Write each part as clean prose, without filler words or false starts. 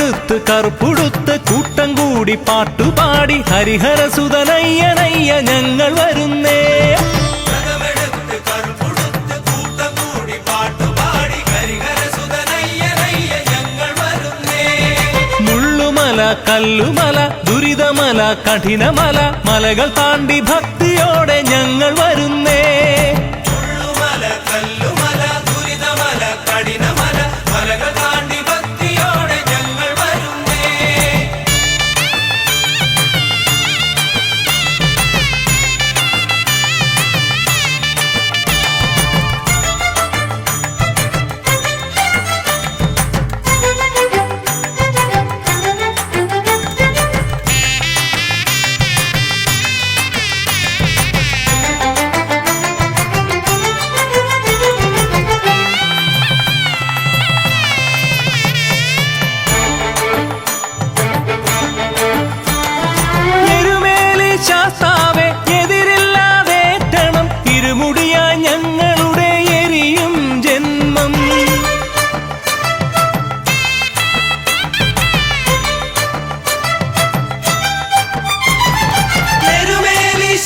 വ്രതമെടുത്ത് കറുപ്പുടുത്ത് കൂട്ടം കൂടി പാട്ടുപാടി ഹരിഹരസുതനയ്യനയ്യ ഞങ്ങൾ വരുന്നേ. മുള്ളുമല കല്ലുമല ദുരിതമല കഠിനമല മലകൾ താണ്ടി ഭക്തിയോടെ ഞങ്ങൾ വരുന്നേ.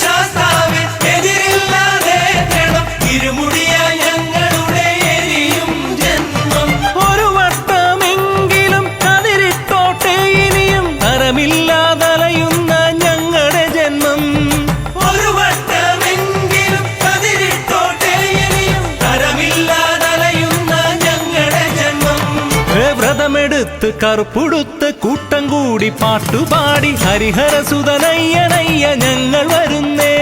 ശാസ്താവേ എതിരില്ലാതേറ്റണം ഇരുമുടിയ ഞങ്ങളുടെ എരിയും ജന്മം. ഒരു വട്ടമെങ്കിലും കതിരിട്ടോട്ടെ ഇനിയും തരമില്ലാതലയുന്ന ഞങ്ങളുടെ ജന്മം. വ്രതമെടുത്ത് കറുപ്പുടുത്ത് കൂട്ടം കൂടി പാട്ടുപാടി ഹരിഹരസുതനയ്യനയ്യ ഞങ്ങൾ വരുന്നേ.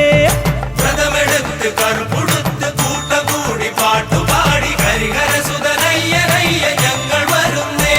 വ്രതമെടുത്ത് കറുപ്പുടുത്ത് കൂട്ടം കൂടി പാട്ടുപാടി ഹരിഹരസുതനയ്യനയ്യ ഞങ്ങൾ വരുന്നേ.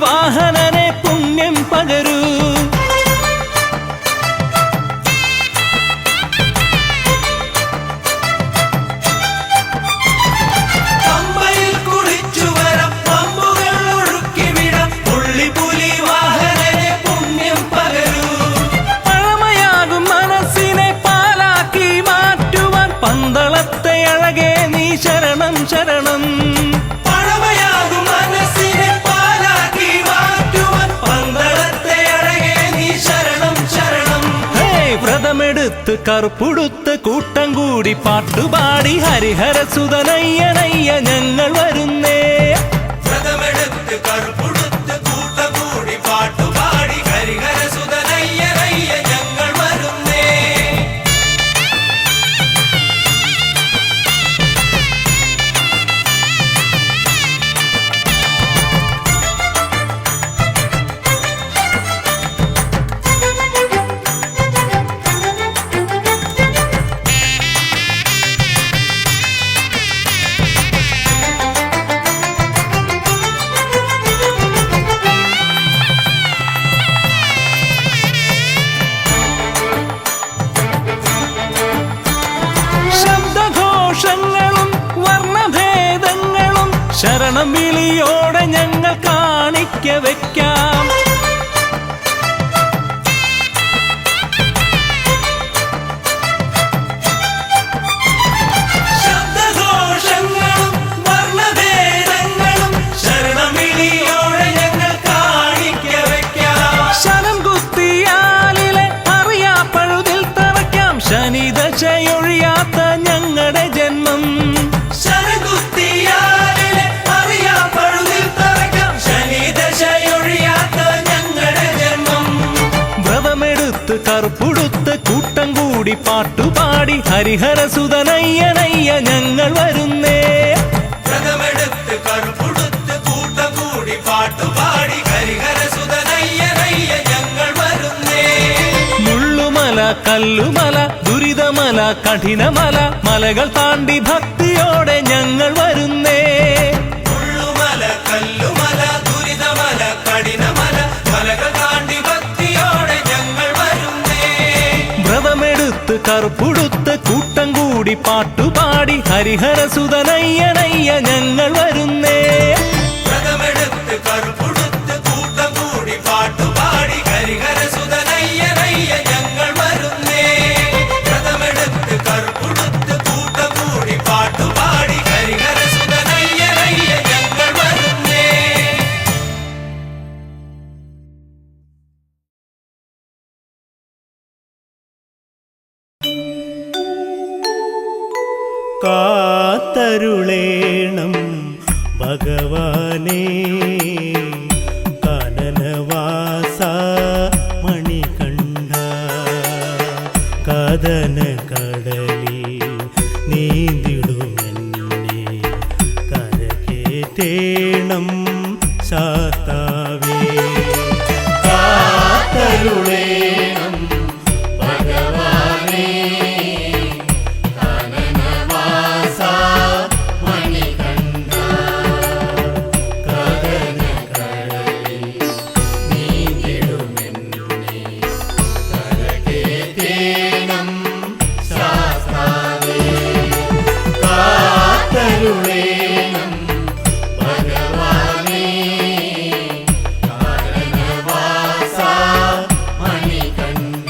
വാഹനനെ പുണ്യം പകരൂ. പമ്പയിൽ കുളിച്ചു വരാം പമ്പുകൾ ഒഴുക്കി വിടാം പുള്ളിപ്പുലി വാഹനനെ പുണ്യം പകരൂ. പഴമയാകും മനസ്സിനെ പാലാക്കി മാറ്റുവാൻ പന്തളത്തെ അഴകേ നീ ശരണം ശരണം. വ്രതമെടുത്ത് കറുപ്പുടുത്ത് കൂട്ടം കൂടി പാട്ടുപാടി ഹരിഹരസുതനയ്യനയ്യ ഞങ്ങൾ വരുന്നേ. വ്രതമെടുത്ത് കറുപ്പുടുത്ത് കൂട്ടം കൂടി പാട്ടുപാടി ഹരിഹരസുതനയ്യനയ്യ ഞങ്ങൾ വരുന്നേ. ശരണം വിളിയോടെ ഞങ്ങൾ കാണിക്ക വയ്ക്കാം. ശബ്ദഘോഷങ്ങളും വർണ്ണഭേദങ്ങളും ശരണം വിളിയോടെ ഞങ്ങൾ കാണിക്ക വയ്ക്കാം. ശരം കുത്തിയാലിലെ അറിയാപ്പഴുതിൽ തറയ്ക്കാം ശനിദശയൊഴിയാത്ത ഞങ്ങളുടെ ജന്മം. കറുപ്പുടുത്ത് കൂട്ടം കൂടി പാട്ടുപാടി ഹരിഹരസുതനയ്യനയ്യ ഞങ്ങൾ വരുന്നേ. വ്രതമെടുത്ത് കറുപ്പുടുത്ത് കൂട്ടം കൂടി പാട്ടുപാടി ഹരിഹരസുതനയ്യനയ്യ ഞങ്ങൾ വരുന്നേ. മുള്ളുമല കല്ലുമല ദുരിതമല കഠിനമല മലകൾ താണ്ടി ഭക്തിയോടെ ഞങ്ങൾ വരുന്നേ. മുള്ളുമല കല്ലുമല ദുരിതമല കഠിനമല മലകൾ താണ്ടി ഭക്തിയോടെ ഞങ്ങൾ വരുന്നേ. വ്രതമെടുത്ത് കറുപ്പുടുത്ത് കൂട്ടം കൂടി പാട്ടുപാടി ഹരിഹരസുതനയ്യനയ്യ ഞങ്ങൾ വരുന്നേ. വ്രതമെടുത്ത് കറുപ്പുടുത്ത് കൂട്ടം കൂടി പാട്ടുപാടി ഹരിഹരസുതനയ്യനയ്യ ഞങ്ങൾ വരുന്നേ. വ്രതമെടുത്ത് കറുപ്പുടുത്ത് കൂട്ടം കൂടി പാട്ടുപാടി ഹരിഹരസുതനയ്യനയ്യ ഞങ്ങൾ വരുന്നേ. കാത്തരുളേണം ഭഗവാനേ കാനനവാസ മണികണ്ഠ കദന കടലി നീന്തിടുമെന്നെ കരകേറ്റേണം ശാസ്താവേ. കാത്തരുളേണം ഭഗവാനേ കാനനവാസ മണികണ്ഠ കദന കടലി നീന്തിടുമെന്നെ കരകേറ്റേണം ശാസ്താവേ. കാത്തരുളേണം ഭഗവാനേ കാനനവാസ മണികണ്ഠ.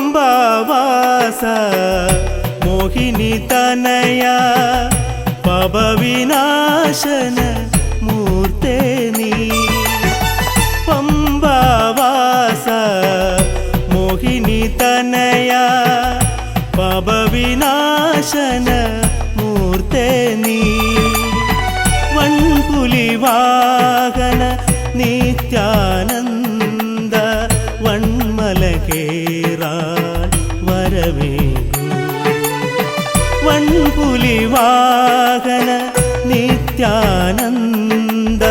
പമ്പാവാസ മോഹിനി തനയ പവവിനാശന മൂർത്തേ നീ. പമ്പാവാസ മോഹിനി തനയ പവവിനാശന മൂർത്തേ നീ. വൺപുലിവാഹന നിത്യാനന്ദ വൺമല കേറാൻ വരവേഗു. വൺപുലിവാഹന നിത്യാനന്ദ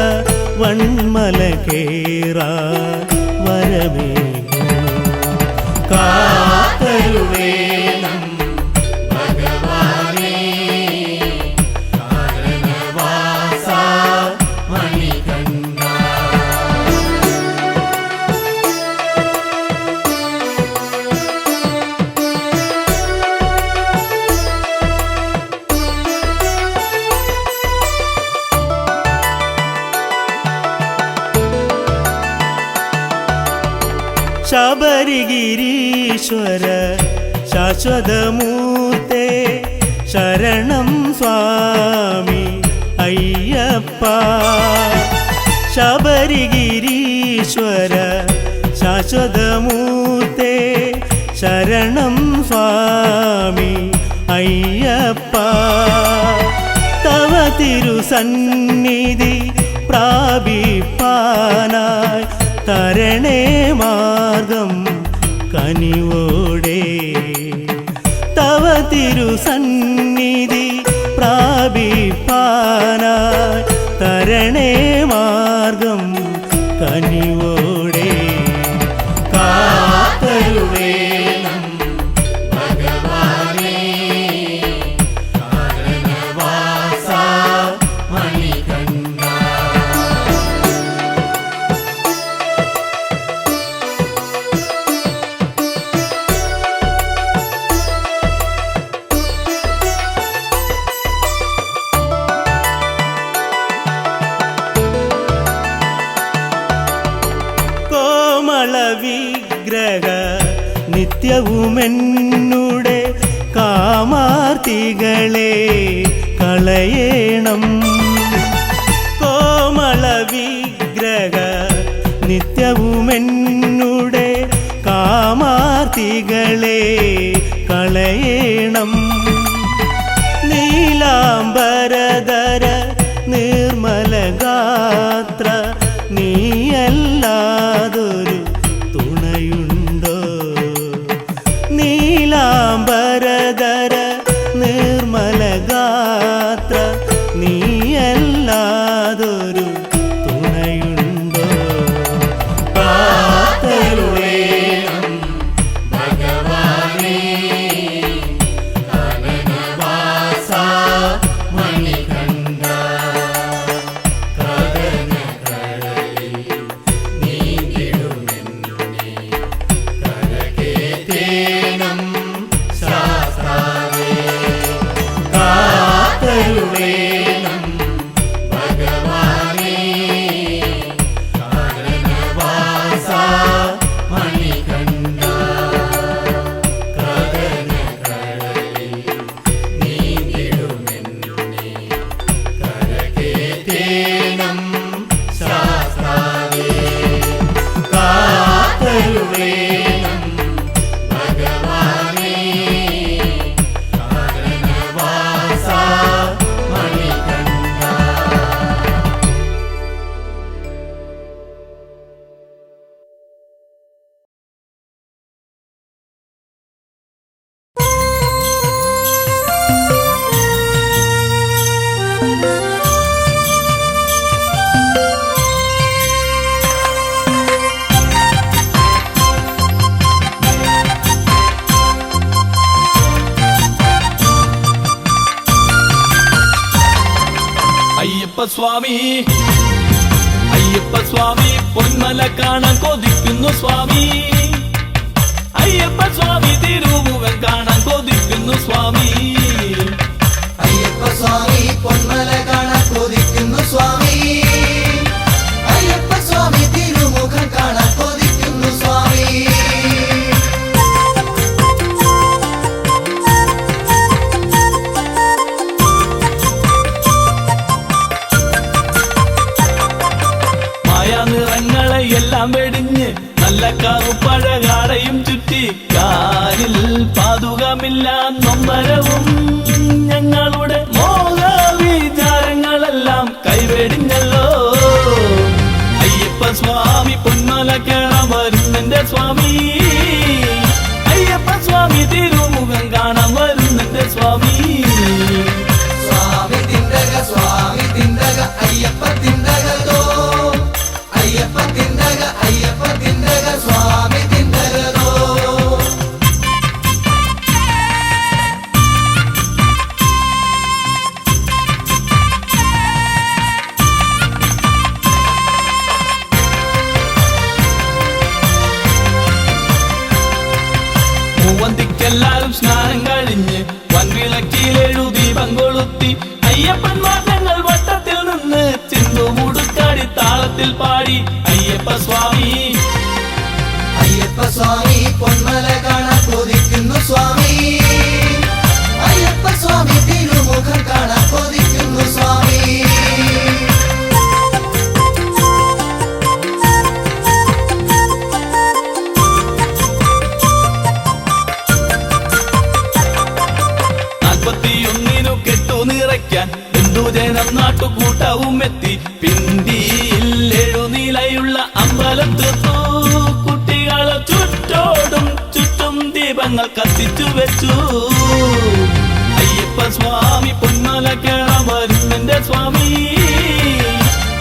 വൺമല കേറാൻ വരവേഗു. കാത്തരുളേണം ഭഗവാനേ കാനനവാസ മണികണ്ഠ. ശബരിഗിരീശ്വര ശാശ്വതമൂർത്തേ ശരണം സ്വാമി അയ്യപ്പ. ശബരിഗിരീശ്വര ശാശ്വതമൂർത്തേ ശരണം സ്വാമി അയ്യപ്പ. തവ തിരുസന്നിധി പ്രാപിപ്പാനായി തരണേ മാർഗം കനിവോടെ. തവ തിരുസന്നിധി പ്രാപിപ്പാനായി തരണേ മാർഗം കനിവോടെ. കാത്തരുളേണം ഭഗവാനേ കാനനവാസ മണികണ്ഠ. വിഗ്രഹ നിത്യവുമെന്നുടെ കാമാർത്തികളെ കളയേണം. കോമള വിഗ്രഹ നിത്യവുമെന്നുടെ കാമാർത്തികളെ കളയേണം. നീലാംബരധര നിർമ്മലഗാത്ര നീയല്ലാതൊരു സ്വാമി. അയ്യപ്പ സ്വാമി പൊന്മല കാണാൻ കൊതിക്കുന്നു സ്വാമി. അയ്യപ്പ സ്വാമി തിരുമുഖം കാണാൻ കൊതിക്കുന്നു സ്വാമി. അയ്യപ്പ സ്വാമി പൊന്മല കാണാൻ കൊതിക്കുന്നു സ്വാമി. അയ്യപ്പ സ്വാമി തിരുമുഖം കാണാൻ കൊതിക്കുന്നു സ്വാമി. മായാനിറങ്ങളെ എല്ലാം വെടിഞ്ഞ് നല്ല കറുപ്പഴകാടയും ചുറ്റി കാലിൽ പാതുകമില്ല നൊമ്പരവും ഞങ്ങളുടെ മോഹവിചാരങ്ങളെല്ലാം കൈവെടിഞ്ഞല്ലോ. അയ്യപ്പ സ്വാമി പൊന്മല കേറാൻ വരുന്നെന്റെ സ്വാമി. അയ്യപ്പ സ്വാമി തിരുമുഖം കാണാൻ വരുന്നെന്റെ സ്വാമി. സ്വാമി തിണ്ടക സ്വാമി തിണ്ടക അയ്യപ്പ തിണ്ടകതോ. അയ്യപ്പ തിണ്ടക അയ്യപ്പ തിണ്ടക സ്വാമി തിണ്ടകതോ. മൂവന്തിക്കെല്ലാരും സ്നാനം കഴിഞ്ഞ് വൻവിളക്കിലെഴു ദീപം കൊളുത്തി അയ്യപ്പന്മാർ ഞങ്ങൾ വട്ടത്തിൽ നിന്ന് ചിന്തു മുടുക്കാടി താളത്തിൽ പാടി അയ്യപ്പ സ്വാമി. അയ്യപ്പ സ്വാമി പൊന്മല കാണാൻ കൊതിക്കുന്നു സ്വാമി. അയ്യപ്പ സ്വാമി തിരുമുഖം കാണാൻ കൊതിക്കുന്നു സ്വാമി. നാൽപ്പത്തിയൊന്നിനു കെട്ടു നിറയ്ക്കാൻ ബന്ധുജനം നാട്ടുകൂട്ടവും എത്തി. പിന്തിയിൽ എഴുനിലയുള്ള അമ്പലം തീർത്തു. കുട്ടികളെ ചുറ്റോടും ചുറ്റും ദീപങ്ങൾ കത്തിച്ചു വെച്ചു. അയ്യപ്പ സ്വാമി പൊന്മല കേറാൻ വരുന്നെന്റെ സ്വാമി.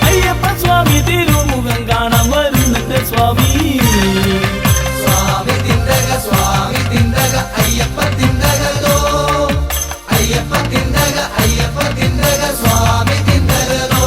അയ്യപ്പ സ്വാമി തിരുമുഖം കാണാൻ വരുന്നെന്റെ സ്വാമി. സ്വാമി തിണ്ടക സ്വാമി തിണ്ടക അയ്യപ്പ തിണ്ടകതോ. അയ്യപ്പ തിണ്ടക അയ്യപ്പ തിണ്ടക സ്വാമി തിണ്ടകതോ.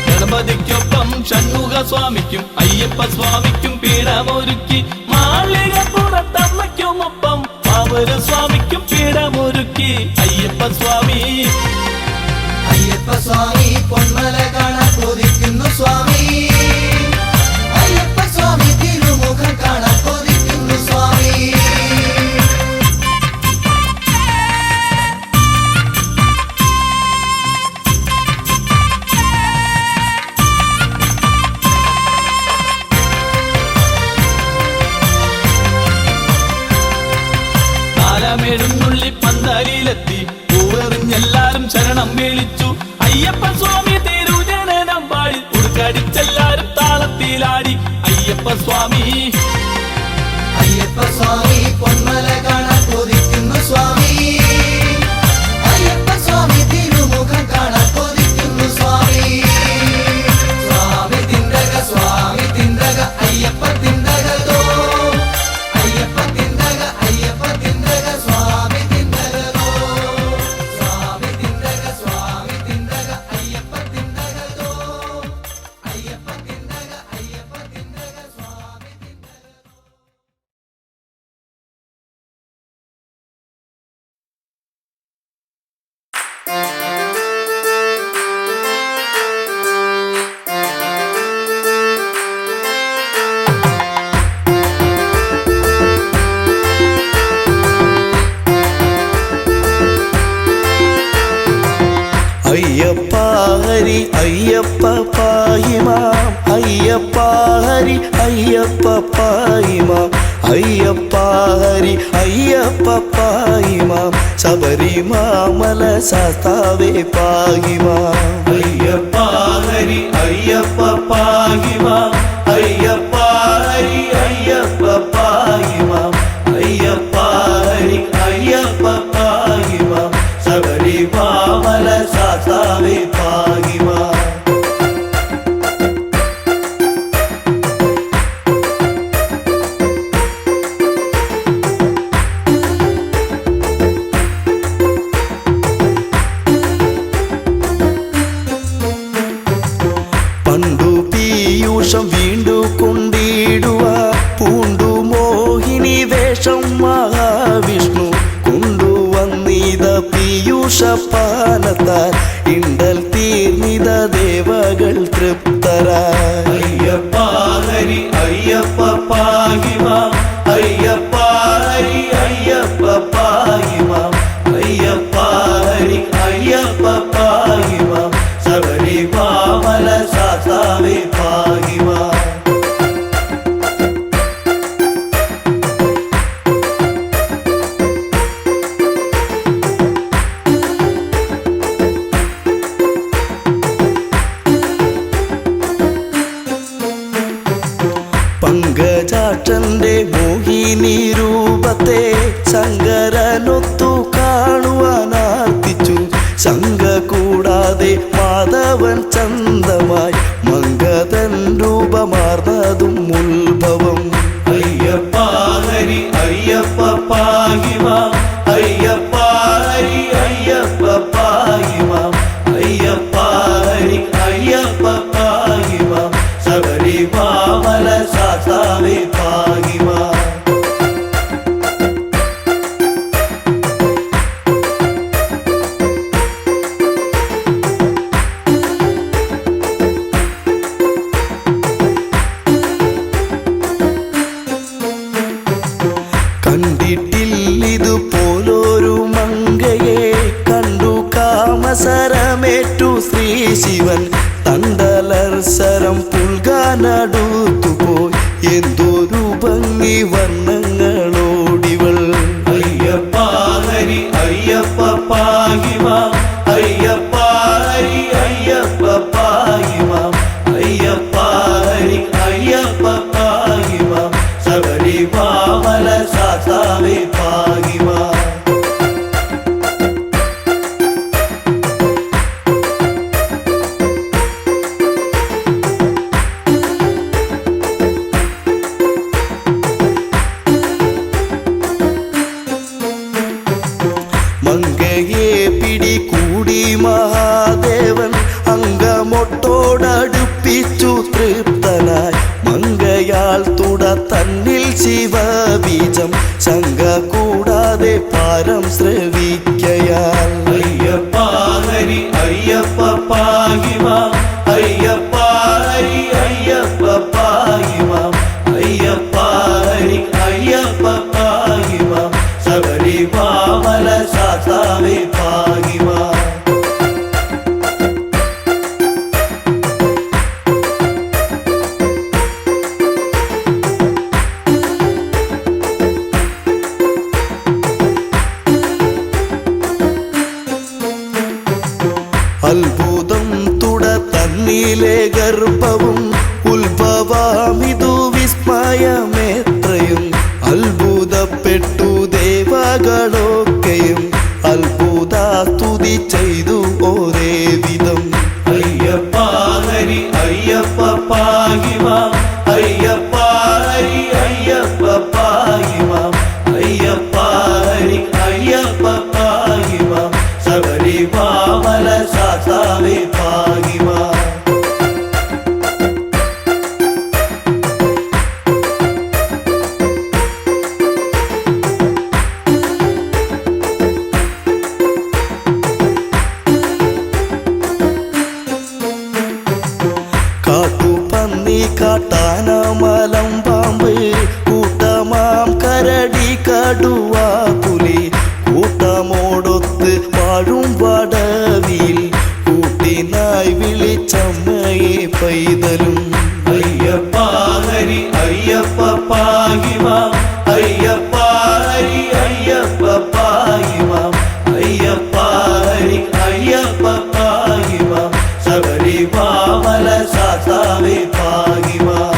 ഗണപതിക്കൊപ്പം ഷൺമുഖ സ്വാമിക്കും അയ്യപ്പ സ്വാമിക്കും പീഠമൊരുക്കി. മാളികപ്പുറത്തമ്മയ്ക്കുമൊപ്പം പാവര സ്വാമിക്കും പീഠമൊരുക്കി. അയ്യപ്പ സ്വാമി. അയ്യപ്പ സ്വാമി പൊന്മല കാണാൻ കൊതിക്കുന്നു സ്വാമി. അയ്യപ്പ സ്വാമി തിരുമുഖം കാണാൻ കൊതിക്കുന്നു സ്വാമി. താലമെഴുന്നള്ളി പന്തലിലെത്തി പൂവെറിഞ്ഞെല്ലാരും ശരണം വിളിച്ചു. അയ്യപ്പ സ്വാമി തിരുജനനം പാടി ഉടുക്കടിച്ചെല്ലാരും താളത്തിലാടി. അയ്യപ്പ സ്വാമി. അയ്യപ്പ സ്വാമി പൊന്മല കാണാൻ കൊതിക്കുന്നു സ്വാമി. അയ്യപ്പ സ്വാമി തിരുമുഖം കാണാൻ കൊതിക്കുന്നു സ്വാമി. സ്വാമി തിണ്ടക സ്വാമി തിണ്ടക അയ്യപ്പ തിണ്ടകതോ. അയ്യപ്പ തിണ്ടക അയ്യപ്പ തിണ്ടക സ്വാമി തിണ്ടകതോ. സ്വാമി തിണ്ടക സ്വാമി തിണ്ടക അയ്യപ്പ തിണ്ടകതോ. അയ്യപ്പ തിണ്ടക അയ്യപ്പ തിണ്ടക സ്വാമി തിണ്ടകതോ. അയ്യപ്പ ഹരി അയ്യപ്പ പായിമാം. അയ്യപ്പ ഹരി അയ്യപ്പ പായിമാം. അയ്യപ്പ ഹരി അയ്യപ്പ പായിമാം. ശബരിമാമല ശാസ്താവേ പായിമാം. അയ്യപ്പ ഹരി അയ്യപ്പ പായിമാം. അയ്യപ്പ ഹരി അയ്യപ്പ പായിമാം. അയ്യപ്പ ഹരി അയ്യപ്പ പായിമാം. ശബരിമാമല ശാസ്താവേ പായിമാം. പാഹി മാം അയ്യപ്പ ഹരി അയ്യപ്പ പാഹി മാം അയ്യപ്പ ഹരി അയ്യപ്പ പാഹി മാം ശബരിമല ശാസ്താവേ പാഹി മാം പങ്കജാക്ഷന്റെ മോഹിനി രൂപത്തെ ശങ്കരനൊത്തു കാണുവാനാർത്തിച്ചു ശങ്ക കൂടാതെ മാധവൻ ചന്തമായി മംഗതൻ രൂപമാർന്നതും ഉത്ഭവം അയ്യപ്പ ഹരി അയ്യപ്പ പാഹി മാം അയ്യപ്പ ഹരി അയ്യപ്പ പാഹി മാം അയ്യപ്പ ഹരി അയ്യപ്പ പാഹി മാം ശബരിമല ശാസ്താവേ പാഹി മാം കണ്ടിട്ടില്ലിതുപോലൊരു മങ്കയെ കണ്ടു കാമസരമേറ്റു ശ്രീ ശിവൻ തണ്ടലർസരം പുൽകാനടുത്തുപോയി എന്തൊരു ഭംഗി വർണ്ണങ്ങളോടിവൾ അയ്യപ്പ ഹരി അയ്യപ്പ പാഹി മാം അയ്യപ്പ ഹരി അയ്യപ്പ പാഹി മാം അയ്യപ്പ ഹരി അയ്യപ്പ പാഹി മാം ശബരിമല ശാസ്താവേ പാഹി മാം മങ്കയെ പിടികൂടി മഹാദേവൻ അങ്കമൊട്ടോടടുപ്പിച്ചു തൃപ്തനായി മങ്കയാൽ തുട തന്നിൽ ശിവബീജം ശങ്ക കൂടാതെ പാരം ശ്രവിക്കയാൽ അയ്യപ്പ ഹരി അയ്യപ്പ പാഹി മാം അയ്യപ്പ ഹരി അയ്യപ്പ പാഹി മാം അയ്യപ്പ ഹരി അയ്യപ്പ പാഹി മാം ശബരിമല ശാസ്താവേ പാഹി മാം അത്ഭുതം തുട തന്നിലെ ഗർഭവും ഉത്ഭവമിതു വിസ്മയമേത്രയും അത്ഭുതപ്പെട്ടു ദേവകളൊക്കെയും അത്ഭുതസ്തുതി ചെയ്തു ഒരേ വിധം അയ്യപ്പ ഹരി അയ്യപ്പ പാഹി മാം അയ്യപ്പ ഹരി അയ്യപ്പ പാഹി മാം അയ്യപ്പ ഹരി അയ്യപ്പ പാഹി മാം ശബരിമല ശാസ്താവേ പാഹി മാം കാട്ടുപന്നി കാട്ടാനമലം പാമ്പ് കൂട്ടമാം കരടി കടുവ പുലി കൂട്ടമോടൊത്ത് വാഴും വടവിൽ കൂട്ടിനായി വിളിച്ചമ്മയെ പൈതലും അയ്യപ്പ ഹരി അയ്യപ്പ പാഹി മാം അയ്യപ്പ ഹരി അയ്യപ്പ പാഹി മാം അയ്യപ്പ ഹരി അയ്യപ്പ പാഹി മാം ശബരിമല ശാസ്താവേ പാഹി മാം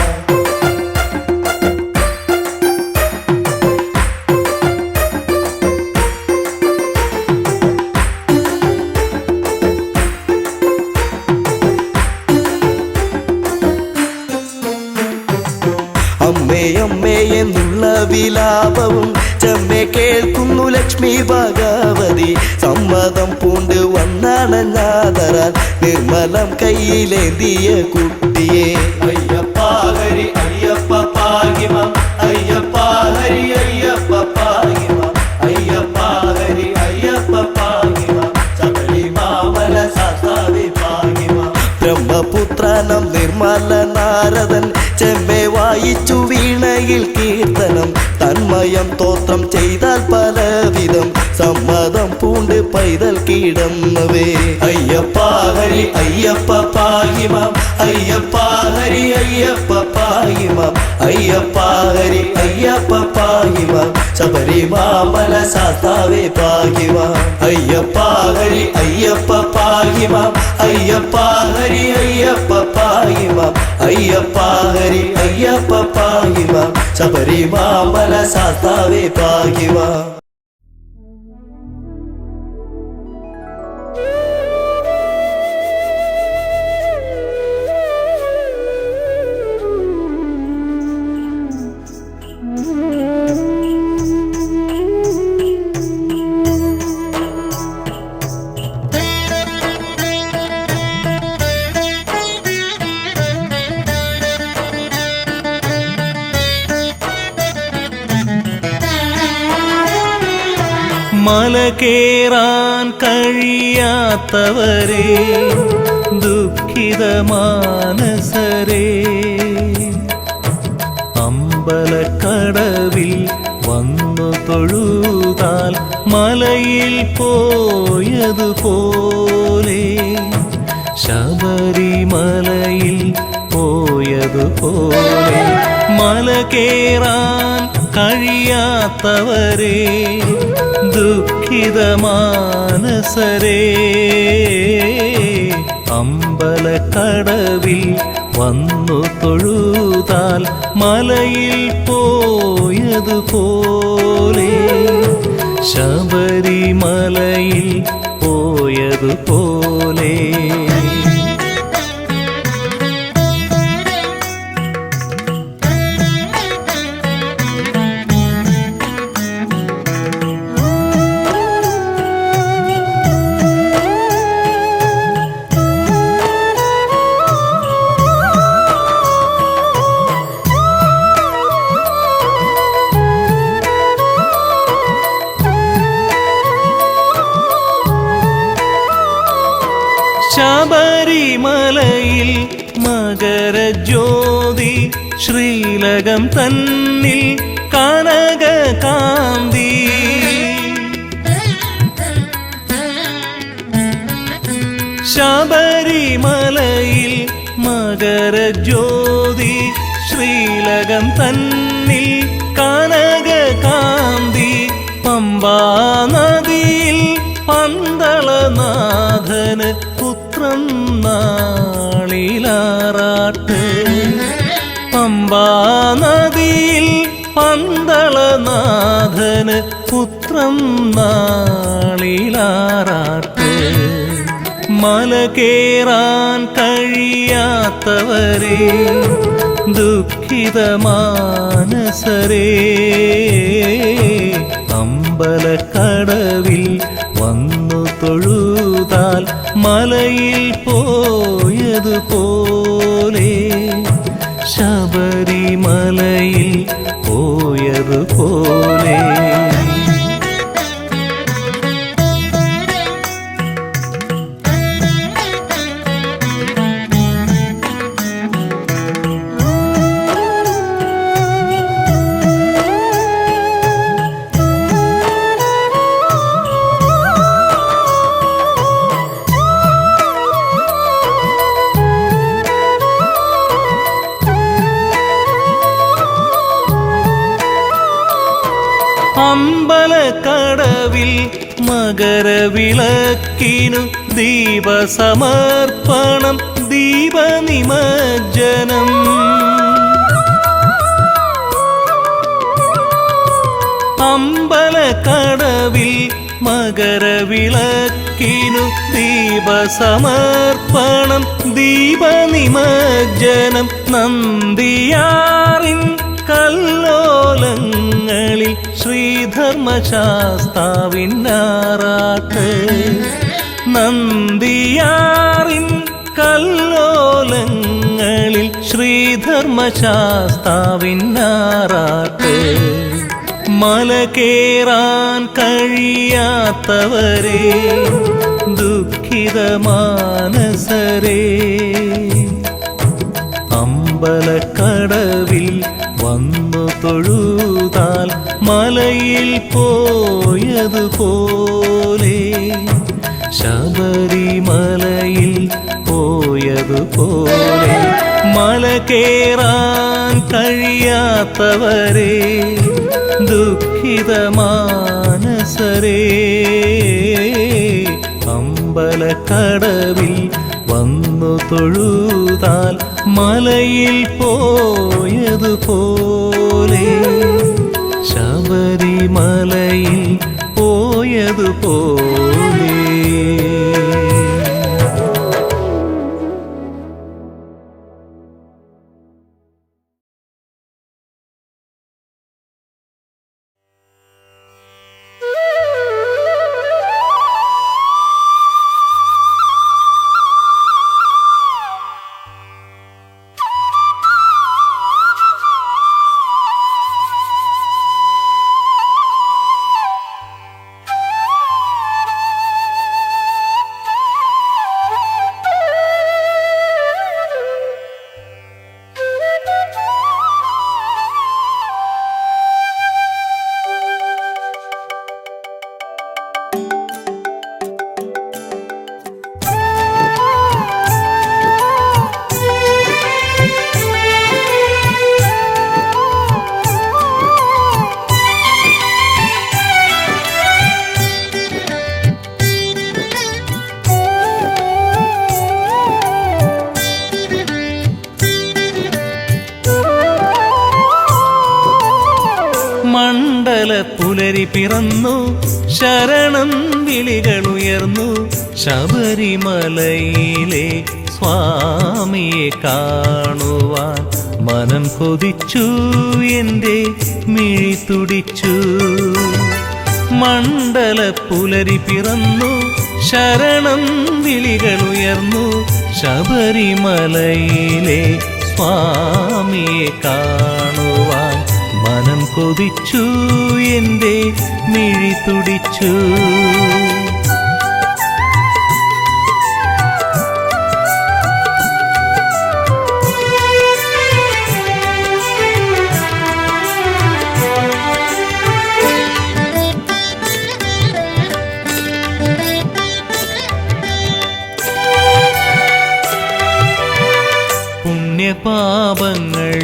അമ്മേ അമ്മേ എന്നുള്ള വിലാപവും ചെമ്മെ കേൾക്കുന്നു ലക്ഷ്മി ഭഗവതി സമ്മതം പൂണ്ട് വന്നണഞ്ഞാതരാൻ നിർമ്മലം കയ്യിലേന്തിയ കുട്ടിയെ അയ്യപ്പ ഹരി അയ്യപ്പ പാഹി മാം അയ്യപ്പ ഹരി അയ്യപ്പ പാഹി മാം അയ്യപ്പ ഹരി അയ്യപ്പ പാഹി മാം ശബരിമല ശാസ്താവേ പാഹി മാം ബ്രഹ്മപുത്രനം നിർമ്മല നാരദൻ ചെമ്മെ വായിച്ചു വീണ മനയിൽ കീർത്തനം തന്മയം തോത്രം ചെയ്താൽ പലവിധം സമ്മതം പൂണ്ട് പൈതൽ കീടന്നവേ അയ്യപ്പ ഹരി അയ്യപ്പ പാഹിമാം അയ്യപ്പ ഹരി അയ്യപ്പ പാഹിമാം അയ്യപ്പ ഹരി അയ്യപ്പ പാഹിമാം ശബരിമാമല ശാസ്താവേ പാഹിമാം അയ്യപ്പ ഹരി അയ്യപ്പ പാഹിമാം അയ്യപ്പ ഹരി അയ്യപ്പ പാഹിമാം അയ്യപ്പ ഹരി അയ്യപ്പ പാഹിമാം ശബരിമാമല ശാസ്താവേ പാഹിമാം മല കേറാൻ കഴിയാത്തവരെ ദുഃഖിത മാനസരേ അമ്പലക്കടവിൽ വന്നു തൊഴുതാൽ മലയിൽ പോയതുപോലെ ശബരിമലയിൽ പോയതുപോലെ മല കേറാൻ കഴിയാത്തവരെ ദുഃഖിത മാനസരേ അമ്പലക്കടവിൽ വന്നു തൊഴുതാൽ മലയിൽ പോയതുപോലെ ശബരിമലയിൽ പോയതുപോലെ ശബരിമലയിൽ മകരജ്യോതി ശ്രീലകം തന്നിൽ കനകകാന്തി ശബരിമലയിൽ മകരജ്യോതി ശ്രീലകം തന്നിൽ കനകകാന്തി പമ്പാ നദിയിൽ പന്തളനാഥന് പുത്രം നാളിലാറാട്ട് പമ്പാ നദിയിൽ പന്തളനാഥന് പുത്രം നാളിലാറാട്ട് മല കേറാൻ കഴിയാത്തവരെ ദുഃഖിത മാനസരേ അമ്പലക്കടവിൽ വന്നു തൊഴുതാൽ മലയിൽ പോയതുപോലെ ശബരിമലയിൽ പോയതുപോലെ അമ്പലക്കടവിൽ മകരവിളക്കിനു ദീപസമർപ്പണം ദീപനിമജ്ജനം അമ്പലക്കടവിൽ മകരവിളക്കിനു ദീപസമർപ്പണം ദീപനിമജ്ജനം നന്ദിയാറിൻ കല്ലോലങ്ങളിൽ ശ്രീധർമ്മശാസ്താവിനാറാട്ട് നന്ദിയാറിൻ കല്ലോലങ്ങളിൽ ശ്രീധർമ്മശാസ്താവിനാറാട്ട് മല കേറാൻ കഴിയാത്തവരെ ദുഃഖിത മാനസരേ അമ്പലക്കടവിൽ വന്നു തൊഴുതാൽ മലയിൽ പോയതുപോലെ, ശബരിമലയിൽ പോയതുപോലെ, മല കേറാൻ കഴിയാത്തവരെ, ദുഃഖിത മാനസരേ, അമ്പലക്കടവിൽ വന്നു തൊഴുതാൽ മലയിൽ പോയതുപോലെ, ശബരിമലയിൽ പോയതുപോലെ. പുലരി പിറന്നു, ശരണം വിളികളുയർന്നു, ശബരിമലയിലെ സ്വാമിയെ കാണുവാൻ മനം കൊതിച്ചു, എൻ്റെ മിഴി തുടിച്ചു. മണ്ഡല പുലരി പിറന്നു, ശരണം വിളികളുയർന്നു, ശബരിമലയിലെ സ്വാമിയെ കാണുവാൻ മനം കൊതിച്ചു, എൻ്റെ മിഴി തുടിച്ചു. പുണ്യപാപങ്ങൾ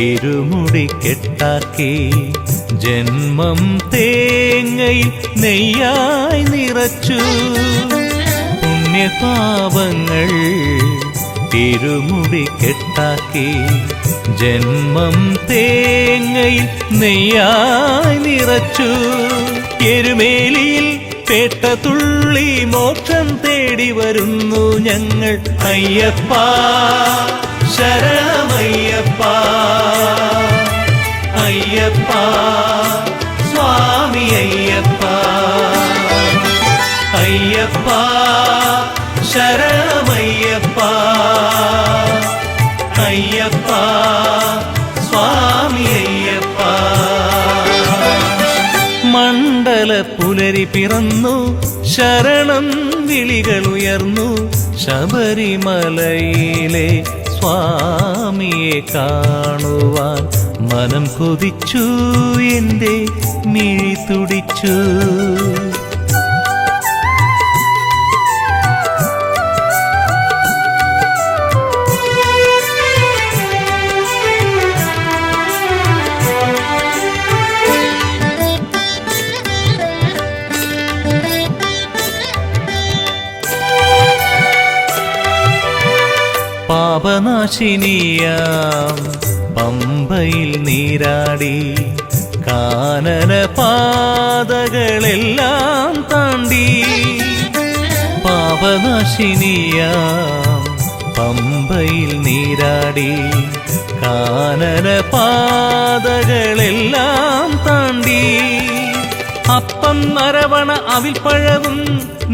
ഇരുമുടിക്കെട്ടാക്കി, ജന്മം തേങ്ങയിൽ നെയ്യായി നിറച്ചു. പുണ്യപാപങ്ങൾ ഇരുമുടിക്കെട്ടാക്കി, ജന്മം തേങ്ങയിൽ നെയ്യായി നിറച്ചു. എരുമേലിയിൽ പേട്ട തുള്ളി മോക്ഷം തേടി വരുന്നു ഞങ്ങൾ. അയ്യപ്പ ശരണമയ്യപ്പ, അയ്യപ്പ സ്വാമി അയ്യപ്പ, അയ്യപ്പ ശരണമയ്യപ്പ, അയ്യപ്പ സ്വാമി അയ്യപ്പ. മണ്ഡല പുലരി പിറന്നു, ശരണം വിളികളുയർന്നു, ശബരിമലയിലെ സ്വാമിയെ കാണുവാൻ മനം കൊതിച്ചു, എൻ്റെ മിഴി തുടിച്ചു. പാപനാശിനിയാം പമ്പയിൽ നീരാടി, കാനന പാതകളെല്ലാം താണ്ടി. പാപനാശിനിയാം പമ്പയിൽ നീരാടി, കാനന പാതകളെല്ലാം താണ്ടി. അപ്പം അരവണ അവിൽപ്പഴവും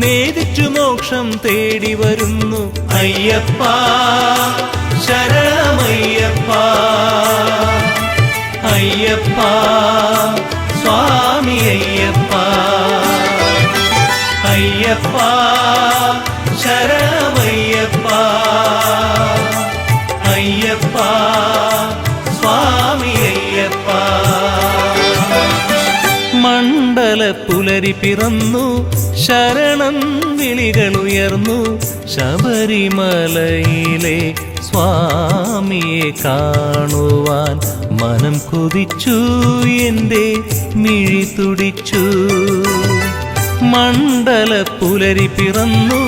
നേദിച്ചു മോക്ഷം തേടി വരുന്നു. അയ്യപ്പ ശരണമയ്യപ്പ, അയ്യപ്പ സ്വാമി അയ്യപ്പ, അയ്യപ്പ ശരണമയ്യപ്പ, അയ്യപ്പ സ്വാമി പുലരി പിറന്നു ശരണം വിളികളുയർന്നു ശബരിമലയിലെ സ്വാമിയെ കാണുവാൻ മനം കൊതിച്ചു എൻ്റെ മിഴി തുടിച്ചു മണ്ഡല പുലരി പിറന്നു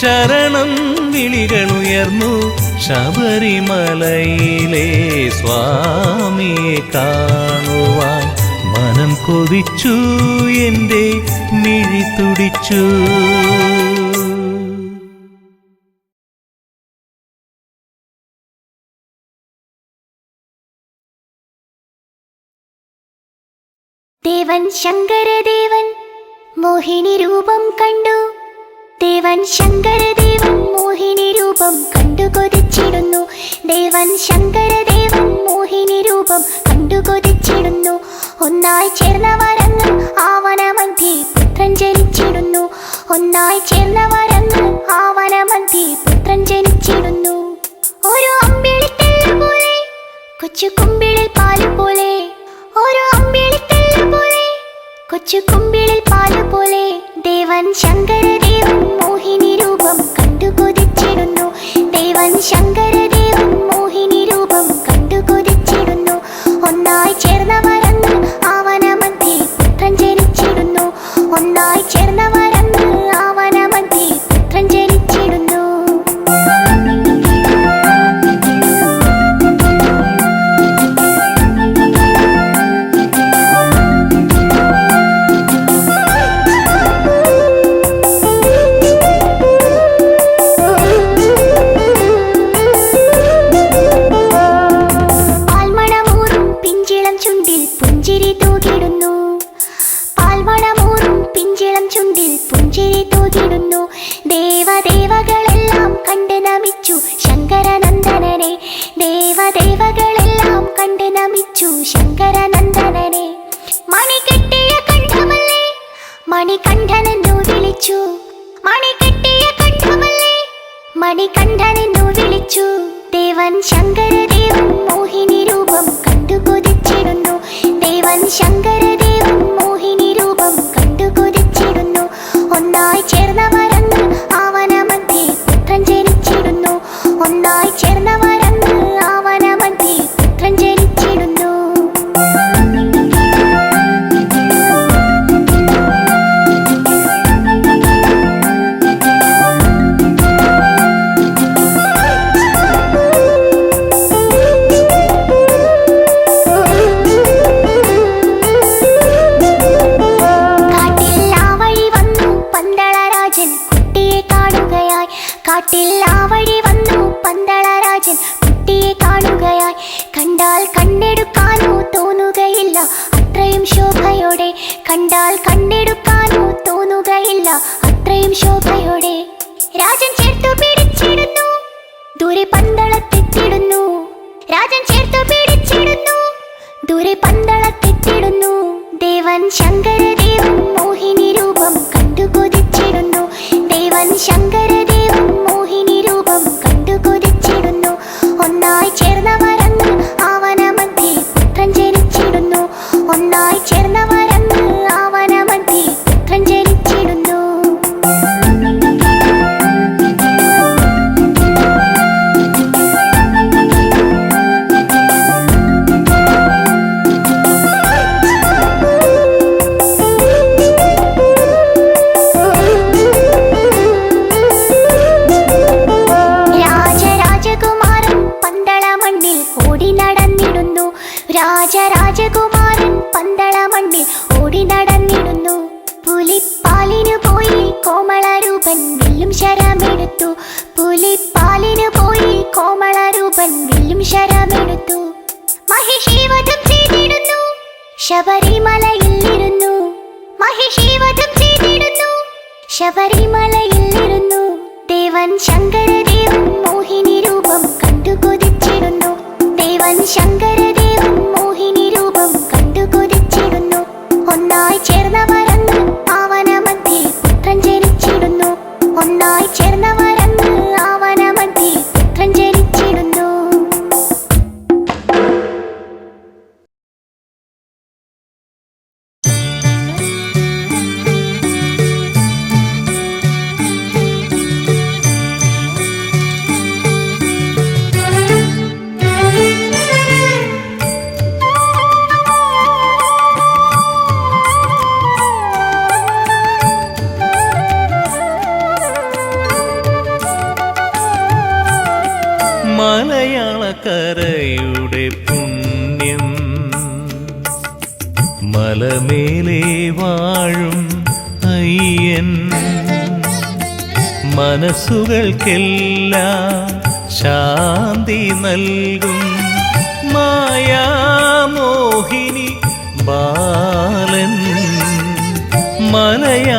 ശരണം വിളികളുയർന്നു ശബരിമലയിലെ സ്വാമിയെ കാണുവാൻ മനം കൊതിച്ചു എൻ്റെ മിഴി തുടിച്ചു ദേവൻ ശങ്കരദേവൻ മോഹിനി രൂപം കണ്ടു ദേവൻ ശങ്കരദേവൻ മോഹിനി രൂപം കണ്ടു കൊതിച്ചിടുന്നു ദേവൻ ശങ്കരദേവൻ മോഹിനി രൂപം കണ്ടു കൊതിച്ചിടുന്നു ഒന്നായി ചേർന്നവരങ്ങ് ആവനമധ്യേ പുത്രൻ ജനിച്ചിടുന്നു ഒന്നായി ചേർന്നവരങ്ങ് ആവനമധ്യേ പുത്രൻ ജനിച്ചിടുന്നു ഒരു അമ്പിളിത്തെല്ല് പോലെ കൊച്ചു കുമ്പിളിൽ പാല് പോലെ ഒരു അമ്പിളിത്തെല്ല് പോലെ കൊച്ചു കുമ്പിളിൽ പാല് പോലെ ദേവൻ ശങ്കരദേവൻ മോഹിനി രൂപം കണ്ടു കൊതിച്ചിടുന്നു ദേവൻ ശങ്കരദേവൻ മോഹിനി രൂപം കണ്ടു കൊതിച്ചിടുന്നു ഒന്നായി ചേർന്നവരങ്ങ് ആവനമധ്യേ പുത്രൻ ജനിച്ചിടുന്നു ഒന്നായി ചേർന്നവരങ്ങ് ആവനമധ്യേ പുത്രൻ ജനിച്ചിടുന്നു ദേവദേവകളെല്ലാം കണ്ട് നമിച്ചു ശങ്കരനന്ദനനെ ദേവദേവകളെല്ലാം കണ്ട് നമിച്ചു ശങ്കരനന്ദനനെ മണി കെട്ടിയ കണ്ഠമല്ലേ മണികണ്ഠനെന്നു വിളിച്ചു മണി കെട്ടിയ കണ്ഠമല്ലേ മണികണ്ഠനെന്നു വിളിച്ചു ദേവൻ ശങ്കരദേവൻ മോഹിനി രൂപം കണ്ടു കൊതിച്ചിടുന്നു ദേവൻ ശങ്കരദേവൻ മോഹിനി രൂപം കണ്ടു കൊതിച്ചിടുന്നു ഒന്നായി ചേർന്നവരങ്ങ് ആവനമധ്യേ പുത്രൻ ജനിച്ചിടുന്നു ഒന്നായി ചേർന്നവരങ്ങ് ആവനമധ്യേ പുത്രൻ ജനിച്ചിടുന്നു കാട്ടിൽ ആ വഴി വന്നു പന്തളരാജൻ കുട്ടിയെ കാണുകയായി കണ്ടാൽ കണ്ടെടുക്കാനോ തോന്നുകയില്ല അത്രയും ശോഭയോടെ കണ്ടാൽ കണ്ടെടുക്കാനോ തോന്നുകയില്ല അത്രയും ശോഭയോടെ രാജൻ ചേർത്തു പിടിച്ചിടുന്നു ദൂരെ പന്തളത്തെത്തിടുന്നു രാജൻ ചേർത്തു പിടിച്ചിടുന്നു ദൂരെ പന്തളത്തെത്തിടുന്നു ദേവൻ ശങ്കരദേവൻ മോഹിനി രൂപം കണ്ടു കൊതിച്ചിടുന്നു ദേവൻ ശങ്കരദേവൻ മോഹിനി രൂപം കണ്ടു കൊതിച്ചിടുന്നു ഒന്നായി ചേർന്നവരങ്ങ് ആവനമധ്യേ പുത്രൻ ജനിച്ചിടുന്നു ഒന്നായി ചേർന്നവരങ്ങ് ആവനമധ്യേ പുത്രൻ ജനിച്ചിടുന്നു രാജരാജകുമാരൻ പന്തള മണ്ണിൽ ഓടി നടന്നിടുന്നു പുലിപ്പാലിനു പോയി കോമളരൂപൻ വില്ലും ശരമെടുത്തു പുലിപ്പാലിനു പോയി കോമളരൂപൻ വില്ലും ശരമെടുത്തു മഹിഷീവധം ചെയ്തിടുന്നു ശബരിമലയിലിരുന്നു മഹിഷീവധം ചെയ്തിടുന്നു ശബരിമലയിലിരുന്നു ദേവൻ ശങ്കരദേവൻ മോഹിനി രൂപം കണ്ടു കൊതിച്ചിടുന്നു ദേവൻ ശങ്കരദേവൻ മോഹിനി രൂപം കണ്ടു കൊതിച്ചിടുന്നു ഒന്നായി ചേർന്നവരങ്ങ് ആവനമധ്യേ പുത്രൻ ജനിച്ചിടുന്നു ഒന്നായി ചേർന്നവരങ്ങ് ആവനമധ്യേ പുത്രൻ ജനിച്ചിടുന്നു മലമേലെ വാഴും അയ്യൻ മനസ്സുകൾക്കെല്ലാം ശാന്തി നൽകും മായാമോഹിനി ബാലൻ മലയാളക്കരയുടെ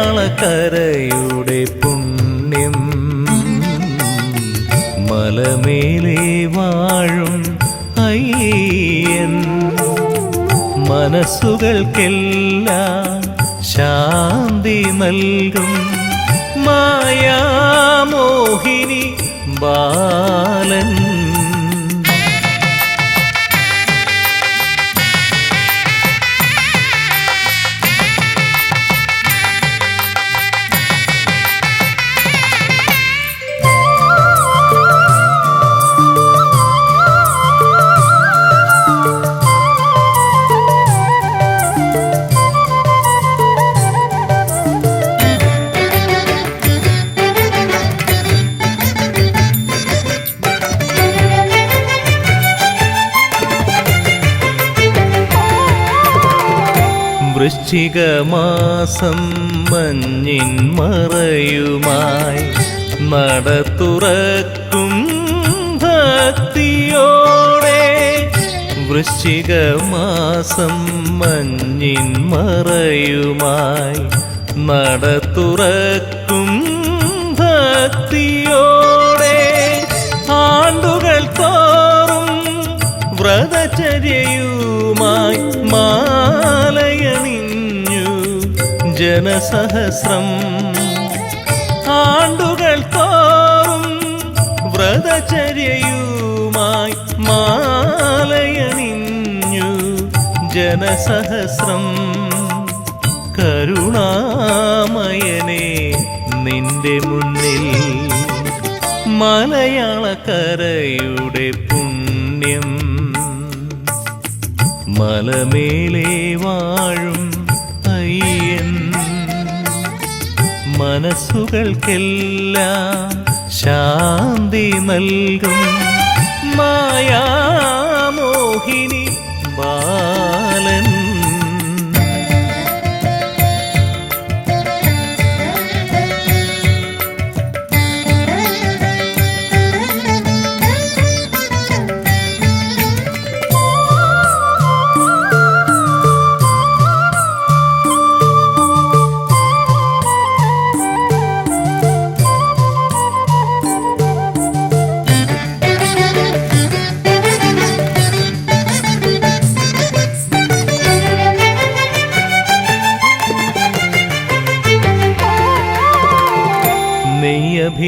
പുണ്യം മലമേലെ വാഴും അയ്യൻ മനസ്സുകൾക്കെല്ലാം ശാന്തി നൽകും മായാമോഹിനി ബാലൻ വൃശ്ചികമാസം മഞ്ഞിൻ മറയുമായി നട തുറക്കും ഭക്തിയോടെ വൃശ്ചികമാസം മഞ്ഞിൻ മറയുമായി നട തുറക്കും ഭക്തിയോടെ ആണ്ടുകൾ തോറും വ്രതചര്യയുമായി മാലയണിഞ്ഞു ജനസഹസ്രം ആണ്ടുകൾ തോറും വ്രതചര്യയുമായി മാലയണിഞ്ഞു ജനസഹസ്രം കരുണാമയനെ നിന്റെ മുന്നിൽ മലയാളക്കരയുടെ പുണ്യം മലമേലെ വാഴും അയ്യൻ മനസ്സുകൾക്കെല്ലാം ശാന്തി നൽകും മായാമോഹിനി ബാലൻ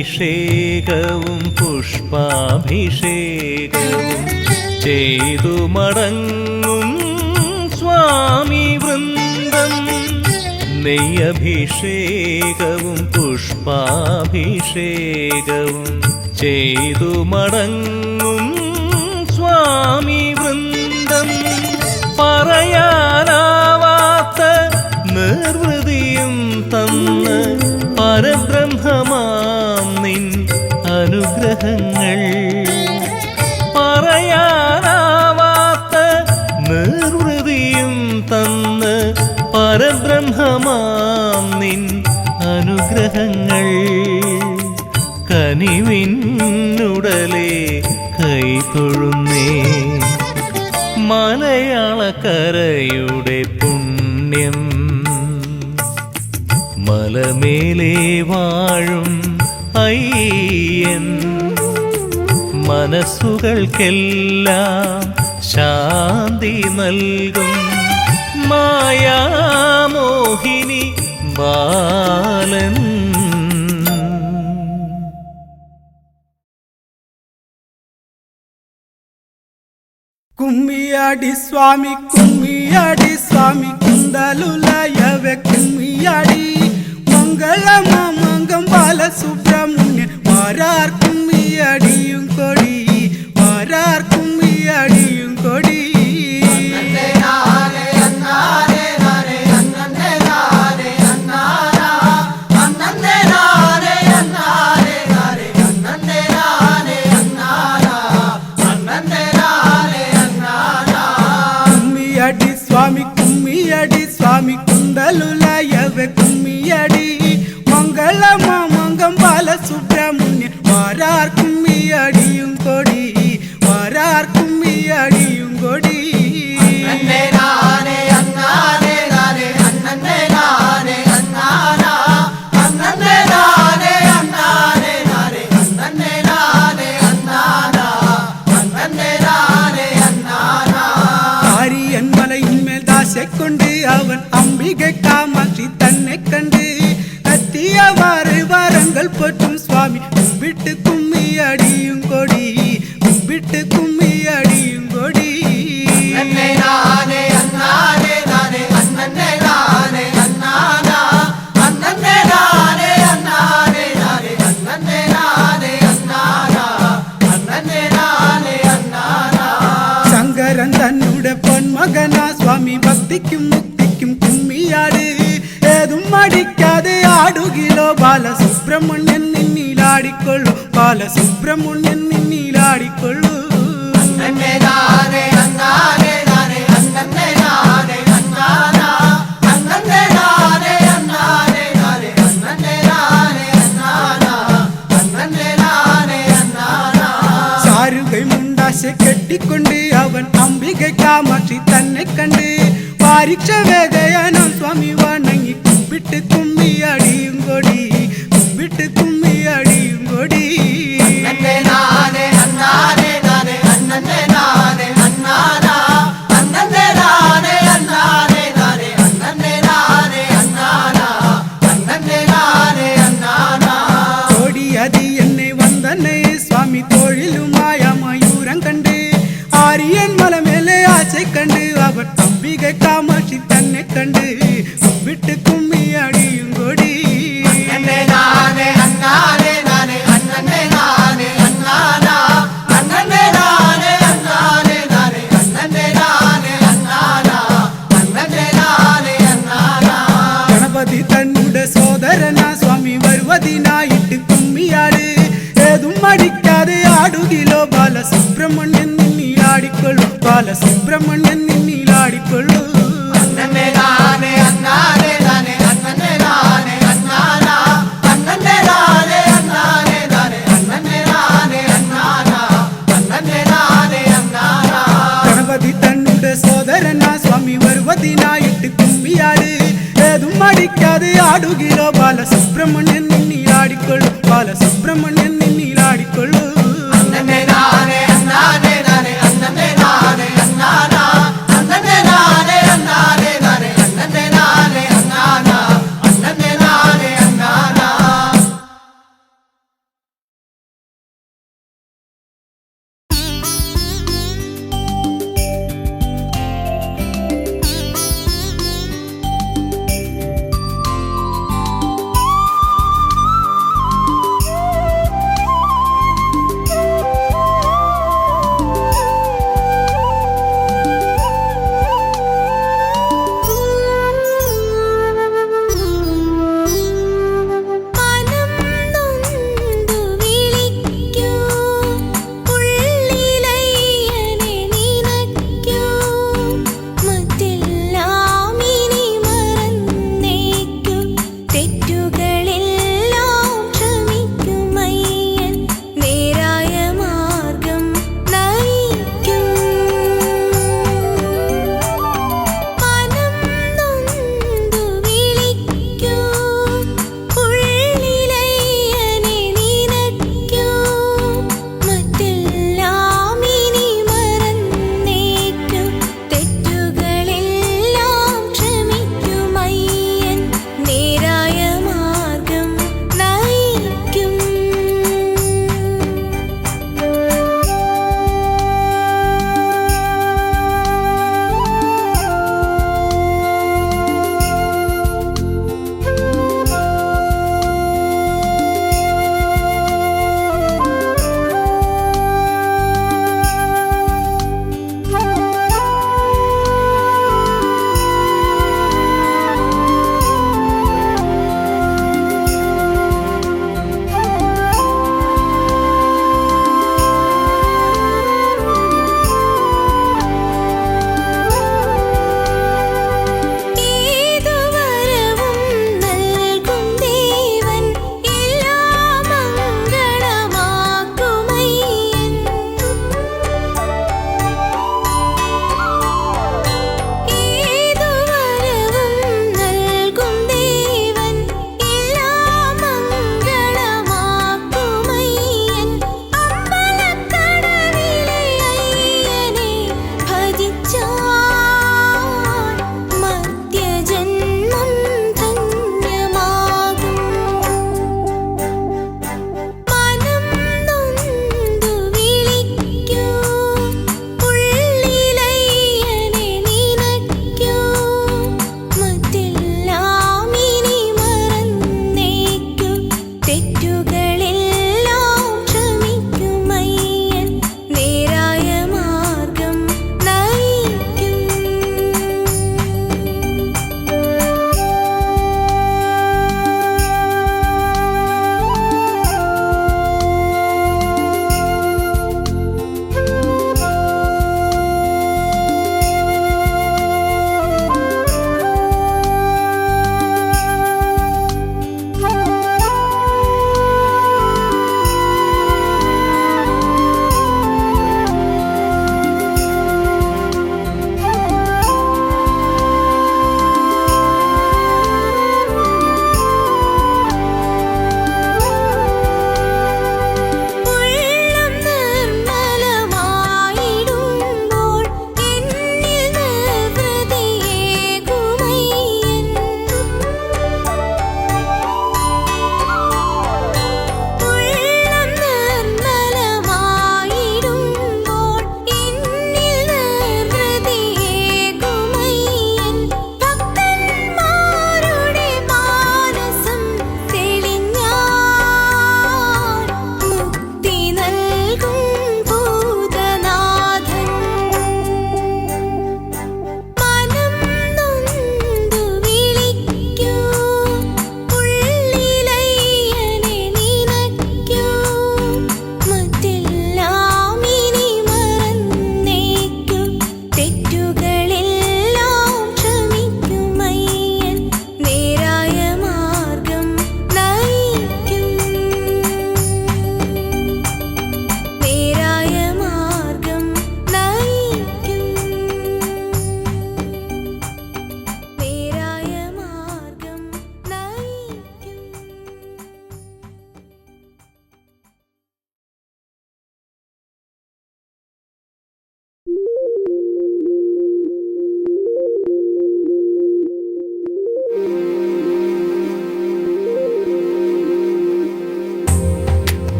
നെയ്യഭിഷേകവും പുഷ്പാഭിഷേകവും ചെയ്തു മടങ്ങും സ്വാമി വൃന്ദം നെയ്യഭിഷേകവും പുഷ്പാഭിഷേകവും ചെയ്തു മടങ്ങും സ്വാമി വൃന്ദം പറയാനാവാത്ത നിർവൃതിയും തന്ന് പരബ്രഹ്മമാം നിൻ അനുഗ്രഹങ്ങൾ പറയാനാവാത്ത നിർവൃതിയും തന്ന് പരബ്രഹ്മമാം നിൻ അനുഗ്രഹങ്ങൾ കനിവിന്നുടലേ കൈതൊഴുന്നേ മലയാളക്കരയുടെ പുണ്യം മലമേലെ വാഴും അയ്യൻ മനസ്സുകൾക്കെല്ലാം ശാന്തി നൽകും മായാമോഹിനി ബാലൻ കുമ്മിയാടി സ്വാമി കുന്തലുലയവെ കുമ്മിയാടി മംഗളമാമംഗം ബാലസുബ്രഹ്മണ്യ വാരാർ കുമ്മിയടിയും കൊടി വാരാർ കുമ്മിയടിയും കൊടി കുമ്മിയാടി ആശക്കൊണ്ട് അവൻ അംബിക കാമാക്ഷി തന്നെ കണ്ട് എത്തിയവാറ് വരങ്ങൾ പൊറ്റും സ്വാമി കുമ്പിട്ട് കുമ്മി അടിയും കൊടി കുമ്പിട്ട് കുമ്മി അടിയും കൊടി ശങ്കരൻ തന്നുടെ പൊന്മകനാ സ്വാമി ഭക്തിക്കും മുക്തിക്കും കുമ്മിയാട് ഏതും മടിക്കാതെ ആടുകിലോ ബാലസുബ്രഹ്മണ്യൻ നിന്നിലാടിക്കൊള്ളു ബാലസുബ്രഹ്മണ്യൻ നിന്നിലാടിക്കൊള്ളു സാരുകൈ മുണ്ടാശ കെട്ടിക്കൊണ്ട് അവൻ അംബിക കാമാക്ഷി തന്നെ കണ്ട് പാരിക്ഷ വേദയാനം സ്വാമി വണങ്ങി കുമ്പിട്ട് കുമ്മി അടിയും കൊടി കുമ്പിട്ട് കുമ്മി അടിയും കൊടി കോടിയതി എന്നെ വന്ദനെ സ്വാമി തൊഴിലുമായ മയൂരം കണ്ട് ആര്യൻ മലമേലെ ആശ കണ്ട് അവർ അംബിക കാമാക്ഷി തന്നെ കണ്ട് കുമ്പിട്ട് കുമ്മി അടിയും കൊടി ഗണപതി തന്നുടെ സോദരനാ സ്വാമി വരുവതിനായിട്ട് കുമ്മിയാട് ഏതും മടിക്കാതെ ആടുകിലോ ബാലസുബ്രഹ്മണ്യൻ നിന്നിലാടിക്കൊള്ളു ബാലസുബ്രഹ്മണ്യൻ നിന്നിലാടിക്കൊള്ളു ഗണപതി തന്നുടെ സോദരനാ സ്വാമി വരുവതിനായിട്ട് കുമ്മിയാട് ഏതും മടിക്കാതെ ആടുകിലോ ബാലസുബ്രഹ്മണ്യൻ നിന്നിലാടിക്കൊള്ളു ബാലസുബ്രഹ്മണ്യൻ നിന്നിലാടിക്കൊള്ളു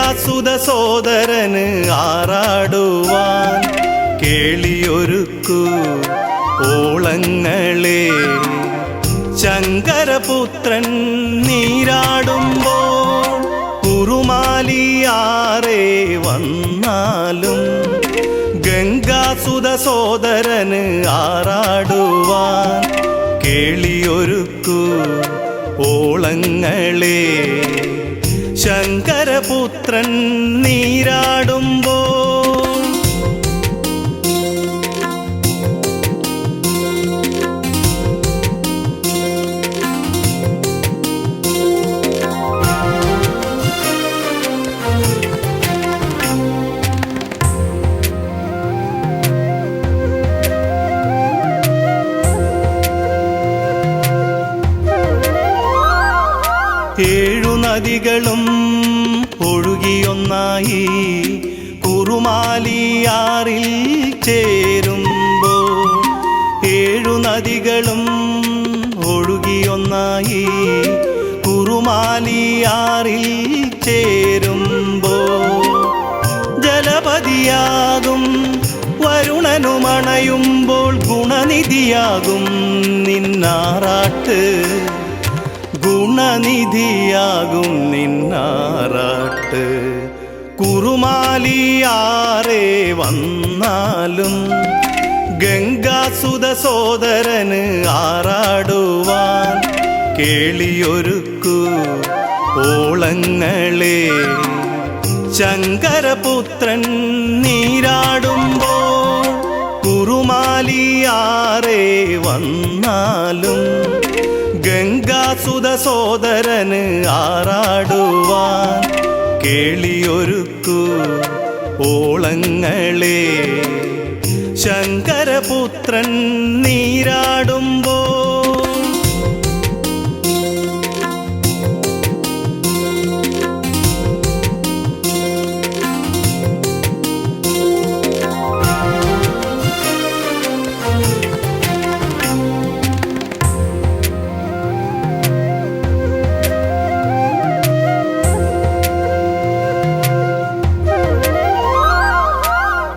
ഗംഗാസുത സോദരന് ആറാടുവാൻ കേളിയൊരുക്കു ഓളങ്ങളെ. ശങ്കരപുത്രൻ നീരാടുമ്പോൾ കുറുമാലിയാറെ വന്നാലും ഗംഗാസുത സോദരന് ആറാടുവാൻ കേളിയൊരുക്കു ഓളങ്ങളെ. ശങ്കരപുത്രൻ നീരാടുമ്പോൾ ഏഴു നദികളും ഒഴുകിയൊന്നായി കുറുമാലിയാറിൽ ചേരുമ്പോൾ. ഏഴു നദികളും ഒഴുകിയൊന്നായി കുറുമാലിയാറിൽ ചേരുമ്പോൾ ജലപതിയാകും വരുണനുമണയുമ്പോൾ ഗുണനിധിയാകും നിന്നാറാട്ട്. ഗുണനിധിയാകും നിന്നാറാട്ട്. കുറുമാലിയാറെ വന്നാലും ഗംഗാസുത സോദരന് ആറാടുവാൻ കേളിയൊരുക്കു ഓളങ്ങളെ. ശങ്കരപുത്രൻ നീരാടുമ്പോൾ കുറുമാലിയാറെ വന്നാലും ഗംഗാസുത സോദരന് ആറാടുവാൻ കേളിയൊരുക്കു ഓളങ്ങളെ. ശങ്കരപുത്രൻ നീരാടുമ്പോൾ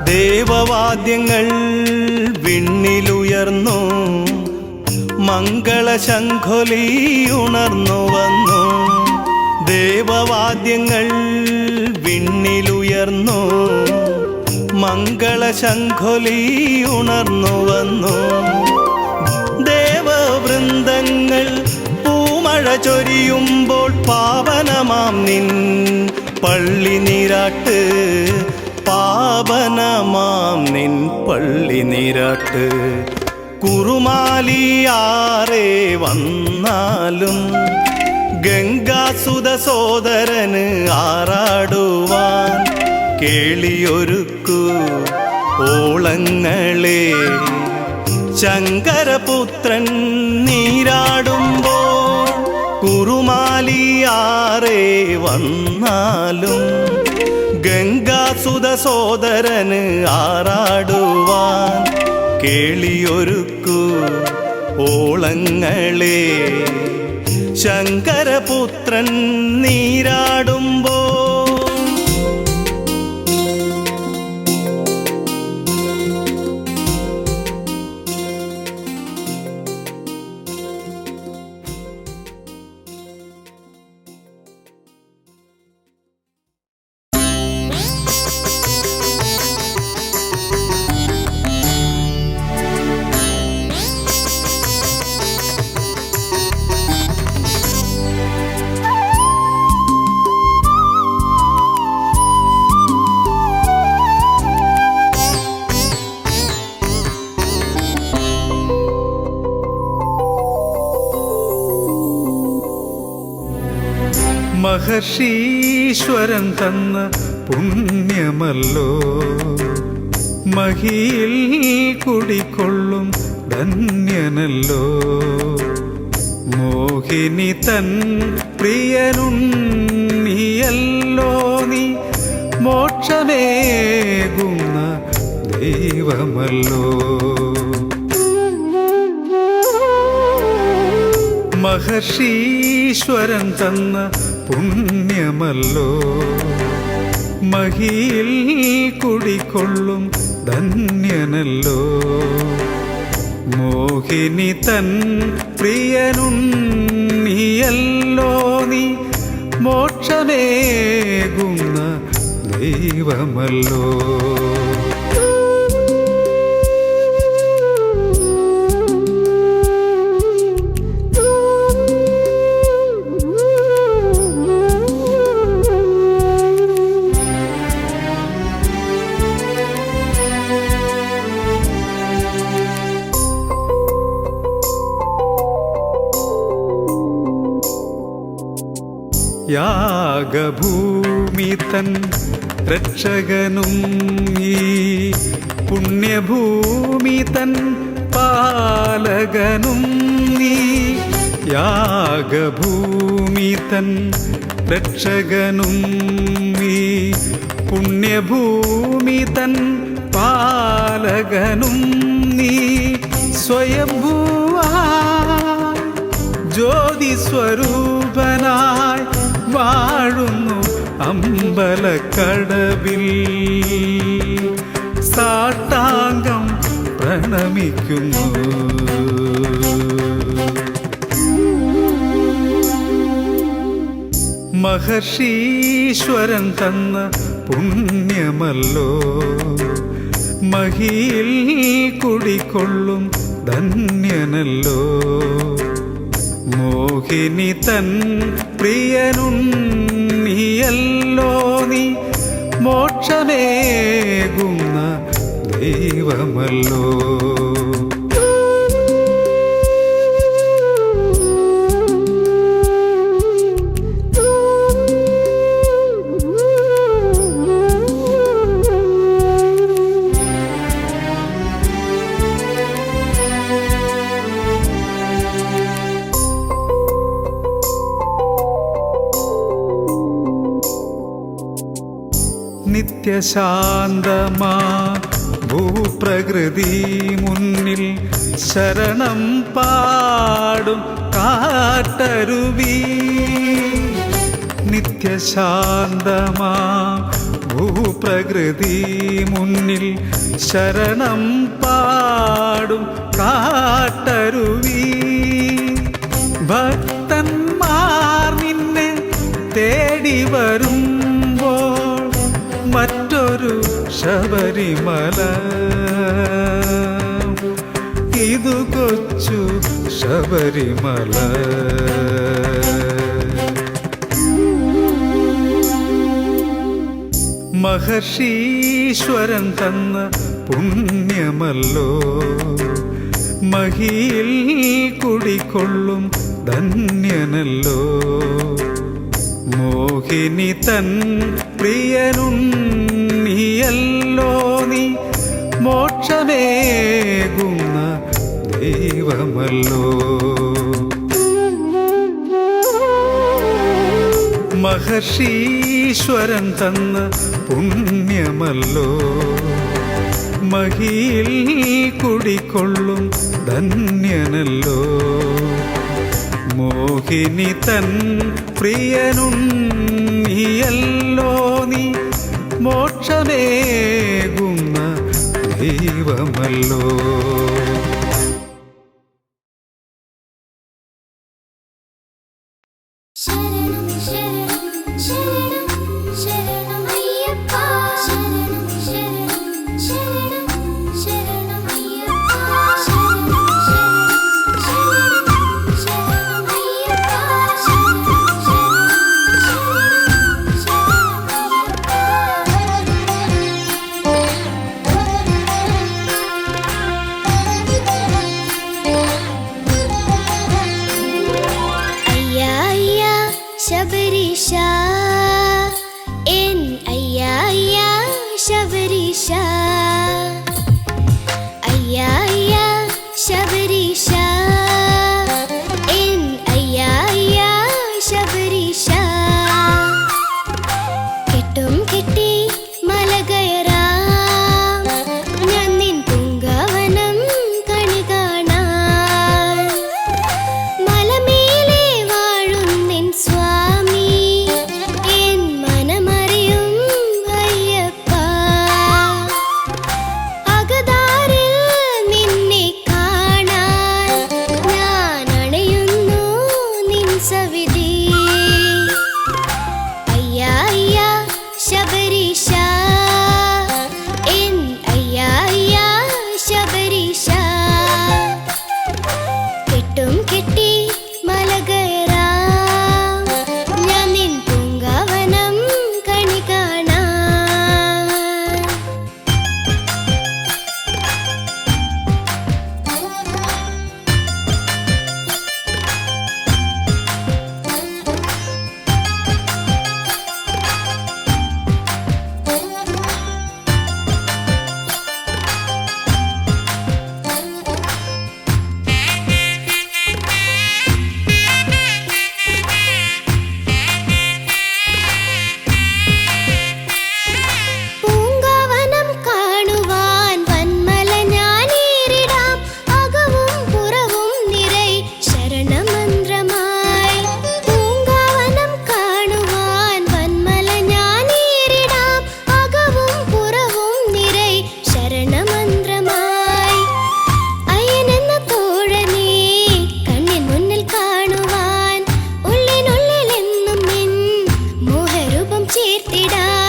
ദേവവാദ്യങ്ങൾ വിണ്ണിലുയർന്നു മംഗളശംഖൊലി ഉണർന്നു വന്നു. ദേവവാദ്യങ്ങൾ വിണ്ണിലുയർന്നു മംഗളശംഖൊലി ഉണർന്നു വന്നു. ദേവവൃന്ദങ്ങൾ പൂമഴ ചൊരിയുമ്പോൾ പാവനമാം നിൻ പള്ളി നീരാട്ട്. പാവനമാം നിൻ പള്ളി നീരാട്ട്. കുറുമാലിയാറെ വന്നാലും ഗംഗാസുത സോദരന് ആറാടുവാൻ കേളിയൊരുക്കു ഓളങ്ങളെ. ശങ്കരപുത്രൻ നീരാടുമ്പോൾ കുറുമാലിയാറെ വന്നാലും ഗംഗാസുത സോദരന് ആറാടുവാൻ കേളിയൊരുക്കു ഓളങ്ങളെ. ശങ്കരപുത്രൻ നീരാടുമ്പോൾ മഹർഷീശ്വരൻ തന്ന പുണ്യമല്ലോ മഹിയിൽ കുടികൊള്ളും ധന്യനല്ലോ. മോഹിനി തൻ പ്രിയനുണ്ണിയല്ലോ നീ മോക്ഷമേകുന്ന ദൈവമല്ലോ. മഹർഷീശ്വരൻ തന്ന പുണ്യമല്ലോ മഹിയിൽ കുടികൊള്ളും ധന്യനല്ലോ. മോഹിനി തൻ പ്രിയനുണ്ണിയല്ലോ നീ, മോക്ഷമേകുന്ന ദൈവമല്ലോ. യാഗഭൂമി തൻ രക്ഷകനും ഈ പുണ്യഭൂമി തൻ പാലകനും നീ. യാഗഭൂമി തൻ രക്ഷകനും ഈ പുണ്യഭൂമി തൻ പാലകനും നീ. സ്വയംഭൂവാ ജ്യോതി സ്വരൂപനായി വാഴുന്നു അമ്പലക്കടവിൽ. സാഷ്ടാംഗം പ്രണമിക്കുന്നു. മഹർഷീശ്വരൻ തന്ന പുണ്യമല്ലോ. മഹിയിൽ കുടികൊള്ളും ധന്യനല്ലോ. മോഹിനി തൻ പ്രിയനുണ്ണിയല്ലോ നീ, മോക്ഷമേകുന്ന ദൈവമല്ലോ. നിത്യശാന്തമാ ഭൂപ്രകൃതി മുന്നിൽ ശരണം പാടും കാട്ടരുവി. നിത്യശാന്തമാ ഭൂപ്രകൃതി മുന്നിൽ ശരണം പാടും കാട്ടരുവി. ഭക്തന്മാർ നിന്നെ തേടി വരുമ്പോൾ മറ്റൊരു ശബരിമല, ഇതു കൊച്ചു ശബരിമല. മഹർഷീശ്വരൻ തന്ന പുണ്യമല്ലോ. മഹിയിൽ കുടികൊള്ളും ധന്യനല്ലോ. മോഹിനി തൻ പ്രിയനുണ്ണിയല്ലോ നീ, മോക്ഷമേകുന്ന ദൈവമല്ലോ. മഹർഷീശ്വരൻ തന്ന പുണ്യമല്ലോ. മഹിയിൽ കുടികൊള്ളും ധന്യനല്ലോ. മോഹിനി തൻ പ്രിയനുണ്ണിയല്ലോ നീ, മോക്ഷമേകുന്ന ദൈവമല്ലോ. ശരണം ശരണം ശരണം ശരണമയ്യപ്പ. ശരണം ശരണം ശരണം ശരണമയ്യപ്പ. ശരണം ശരണം ശരണം ശരണമയ്യപ്പ. ശരണം ശരണം ശരണം തീർത്തിടാം